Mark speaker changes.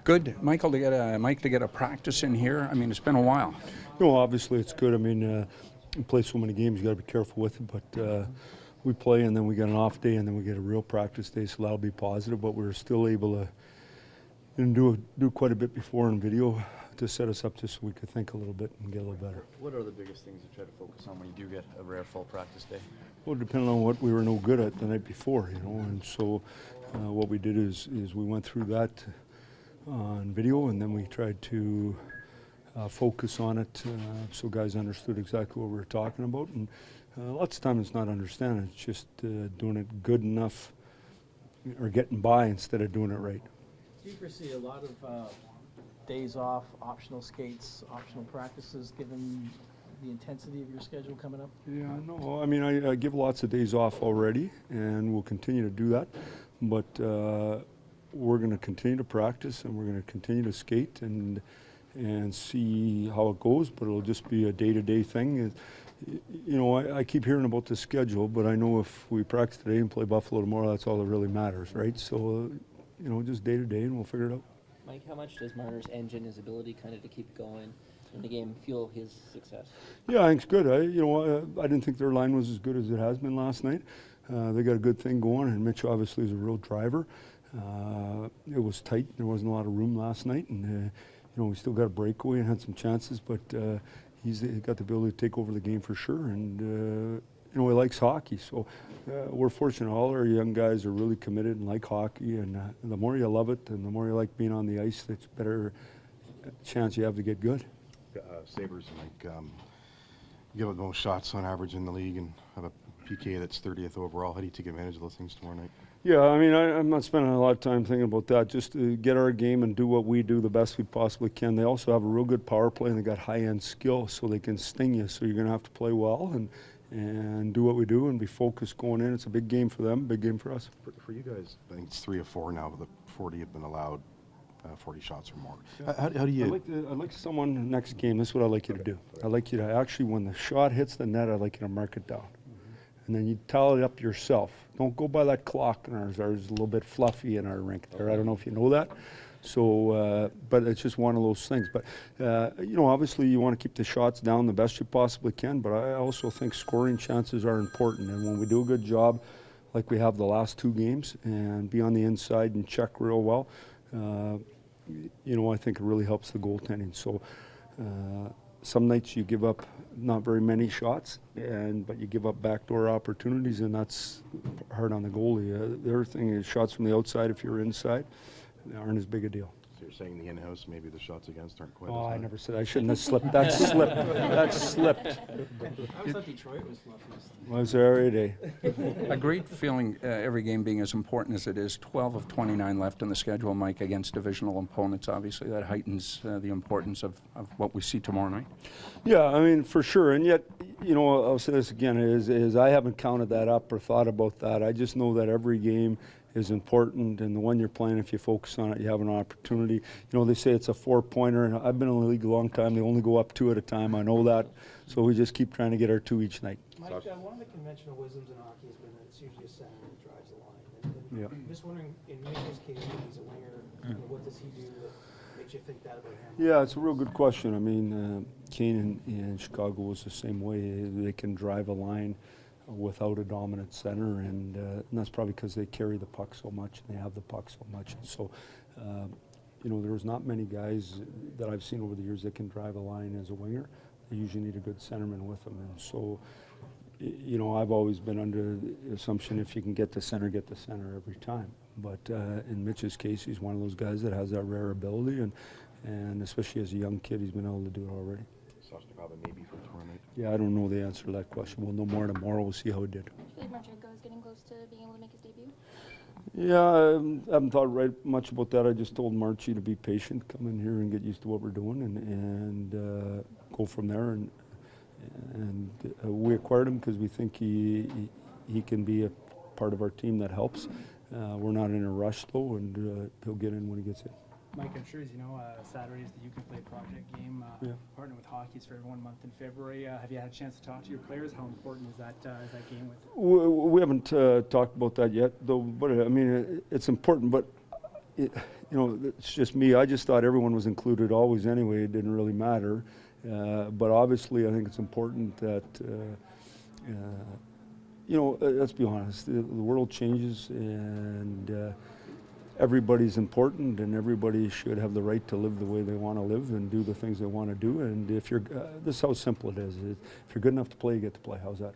Speaker 1: Good, Michael, Mike, to get a practice in here. I mean, it's been a while.
Speaker 2: No, obviously it's good. I mean, you play so many games, you got to be careful with it. But we play, and then we get an off day, and then we get a real practice day, so that'll be positive. But we're still able to do quite a bit before in video to set us up just so we could think a little bit and get a little better.
Speaker 3: What are the biggest things you try to focus on when you do get a rare full practice day?
Speaker 2: Well, depending on what we were no good at the night before, and so what we did is we went through that on video, and then we tried to focus on it so guys understood exactly what we were talking about. And lots of times it's not understanding, it's just doing it good enough or getting by instead of doing it right.
Speaker 4: Do you foresee a lot of days off, optional skates, optional practices, given the intensity of your schedule coming up?
Speaker 2: Yeah, no, I mean, I give lots of days off already, and we'll continue to do that. But we're going to continue to practice, and we're going to continue to skate and see how it goes. But it'll just be a day-to-day thing. You know, I keep hearing about the schedule, but I know if we practice today and play Buffalo tomorrow, that's all that really matters, right? So, you know, just day-to-day, and we'll figure it out.
Speaker 5: Mike, how much does Marner's engine, his ability kind of to keep going in the game, fuel his success?
Speaker 2: Yeah, I think it's good. I didn't think their line was as good as it has been last night. They got a good thing going, and Mitch obviously is a real driver. It was tight. There wasn't a lot of room last night, and you know, we still got a breakaway and had some chances, but he's got the ability to take over the game for sure, and you know, he likes hockey, so we're fortunate. All our young guys are really committed and like hockey, and the more you love it and the more you like being on the ice, the better chance you have to get good.
Speaker 6: Sabres, Mike, give the most shots on average in the league and have a PK that's 30th overall. How do you take advantage of those things tomorrow night?
Speaker 2: Yeah, I mean, I'm not spending a lot of time thinking about that. Just to get our game and do what we do the best we possibly can. They also have a real good power play, and they got high-end skill, so they can sting you. So you're going to have to play well and do what we do and be focused going in. It's a big game for them, big game for us.
Speaker 6: For you guys, I think it's 3 of 4 now, but the 40 have been allowed 40 shots or more.
Speaker 2: Yeah.
Speaker 6: How do you...
Speaker 2: I'd like someone next game, this is what I'd like you to do. I'd like you to actually, when the shot hits the net, I'd like you to mark it down. And then you tally it up yourself. Don't go by that clock in ours. Ours is a little bit fluffy in our rink there. I don't know if you know that. So, but it's just one of those things. But, you know, obviously you want to keep the shots down the best you possibly can, but I also think scoring chances are important. And when we do a good job, like we have the last 2 games, and be on the inside and check real well, you know, I think it really helps the goaltending. So some nights you give up not very many shots, but you give up backdoor opportunities, and that's hard on the goalie. The other thing is shots from the outside, if you're inside, aren't as big a deal.
Speaker 6: So you're saying the in-house, maybe the shots against aren't quite
Speaker 2: Oh,
Speaker 6: as high?
Speaker 2: I never said. I shouldn't have slipped. That slipped. That slipped.
Speaker 4: I always thought Detroit was fluffiest.
Speaker 2: Was there every day.
Speaker 1: A great feeling, every game being as important as it is. 12 of 29 left in the schedule, Mike, against divisional opponents. Obviously, that heightens the importance of what we see tomorrow night.
Speaker 2: Yeah, I mean, for sure. And yet, you know, I'll say this again, is I haven't counted that up or thought about that. I just know that every game is important, and the one you're playing, if you focus on it, you have an opportunity. You know, they say it's a 4-pointer, and I've been in the league a long time. They only go up 2 at a time. I know that. So we just keep trying to get our 2 each night.
Speaker 4: Mike, one of the conventional wisdoms in hockey has been that it's usually a center that drives the line. And
Speaker 2: Yeah.
Speaker 4: I'm just wondering, in Mitchell's case, when he's a winger, what does he do that makes you think that about him?
Speaker 2: Yeah, it's a real good question. I mean, Kane in Chicago was the same way. They can drive a line without a dominant center, and that's probably because they carry the puck so much and they have the puck so much. And so, you know, there's not many guys that I've seen over the years that can drive a line as a winger. They usually need a good centerman with them. And so, you know, I've always been under the assumption if you can get the center every time. But in Mitch's case, he's one of those guys that has that rare ability, and especially as a young kid, he's been able to do it already.
Speaker 6: Maybe for tomorrow night.
Speaker 2: Yeah, I don't know the answer to that question. We'll know more tomorrow. We'll see how it did.
Speaker 7: Do you feel like Marchenko is getting close to being able to make his debut?
Speaker 2: Yeah, I haven't thought much about that. I just told Marchie to be patient, come in here and get used to what we're doing, and go from there. And we acquired him because we think he can be a part of our team that helps. We're not in a rush though, and he'll get in when he gets in.
Speaker 8: Mike, I'm sure as you know, Saturday is the You Can Play project game. Partner with Hockey's for Everyone month in February. Have you had a chance to talk to your players? How important is that game with?
Speaker 2: We haven't talked about that yet, though. But I mean, it's important. But you know, it's just me. I just thought everyone was included always anyway. It didn't really matter. But obviously, I think it's important that, you know, let's be honest, the world changes, and everybody's important, and everybody should have the right to live the way they want to live and do the things they want to do. And if you're, this is how simple it is. If you're good enough to play, you get to play. How's that?